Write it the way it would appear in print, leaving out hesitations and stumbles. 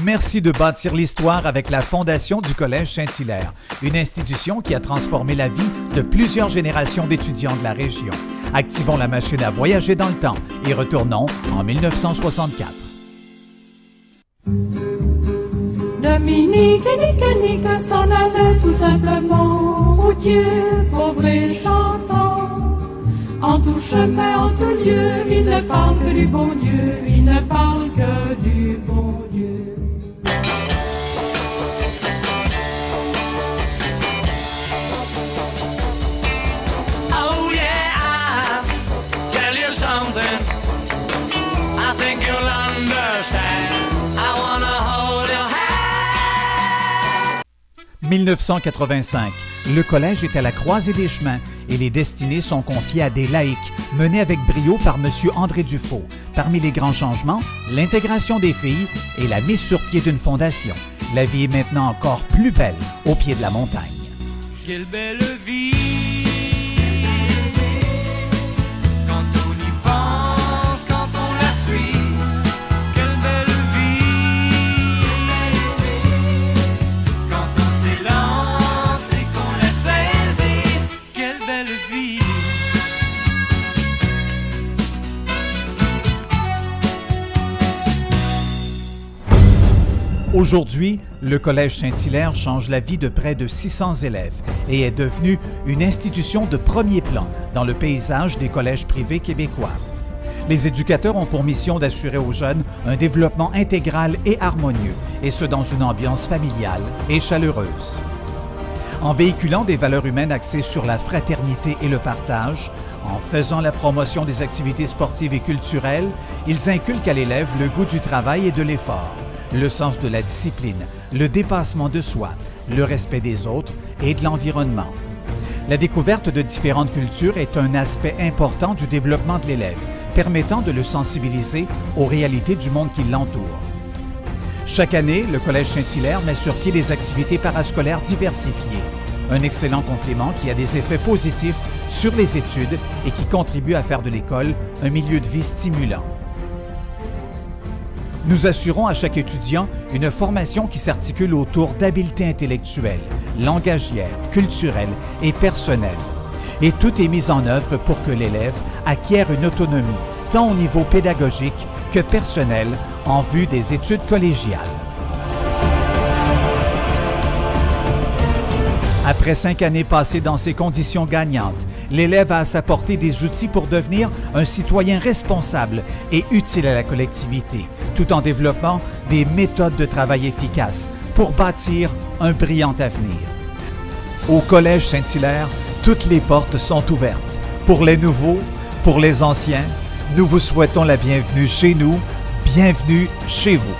Merci de bâtir l'histoire avec la Fondation du Collège Saint-Hilaire, une institution qui a transformé la vie de plusieurs générations d'étudiants de la région. Activons la machine à voyager dans le temps et retournons en 1964. Dominique et Nique s'en allaient tout simplement, routier, pauvre et chantant. En tout chemin, en tout lieu, il ne parle que du bon Dieu, il ne parle que du bon Dieu. Oh yeah, I'll tell you something, I think you'll understand, I wanna hold your hand. 1985. Le collège est à la croisée des chemins et les destinées sont confiées à des laïcs menés avec brio par M. André Dufault. Parmi les grands changements, l'intégration des filles et la mise sur pied d'une fondation. La vie est maintenant encore plus belle au pied de la montagne. Quelle belle vie, quand on y pense, quand on la suit. Quelle belle vie, quand on s'élance et qu'on la saisit. Quelle belle vie. Aujourd'hui, le Collège Saint-Hilaire change la vie de près de 600 élèves et est devenu une institution de premier plan dans le paysage des collèges privés québécois. Les éducateurs ont pour mission d'assurer aux jeunes un développement intégral et harmonieux, et ce dans une ambiance familiale et chaleureuse. En véhiculant des valeurs humaines axées sur la fraternité et le partage, en faisant la promotion des activités sportives et culturelles, ils inculquent à l'élève le goût du travail et de l'effort, le sens de la discipline, le dépassement de soi, le respect des autres et de l'environnement. La découverte de différentes cultures est un aspect important du développement de l'élève, permettant de le sensibiliser aux réalités du monde qui l'entoure. Chaque année, le Collège Saint-Hilaire met sur pied des activités parascolaires diversifiées, un excellent complément qui a des effets positifs sur les études et qui contribue à faire de l'école un milieu de vie stimulant. Nous assurons à chaque étudiant une formation qui s'articule autour d'habiletés intellectuelles, langagières, culturelles et personnelles. Et tout est mis en œuvre pour que l'élève acquiert une autonomie, tant au niveau pédagogique que personnel, en vue des études collégiales. Après 5 années passées dans ces conditions gagnantes, l'élève a à sa portée des outils pour devenir un citoyen responsable et utile à la collectivité, tout en développant des méthodes de travail efficaces pour bâtir un brillant avenir. Au Collège Saint-Hilaire, toutes les portes sont ouvertes. Pour les nouveaux, pour les anciens, nous vous souhaitons la bienvenue chez nous, bienvenue chez vous.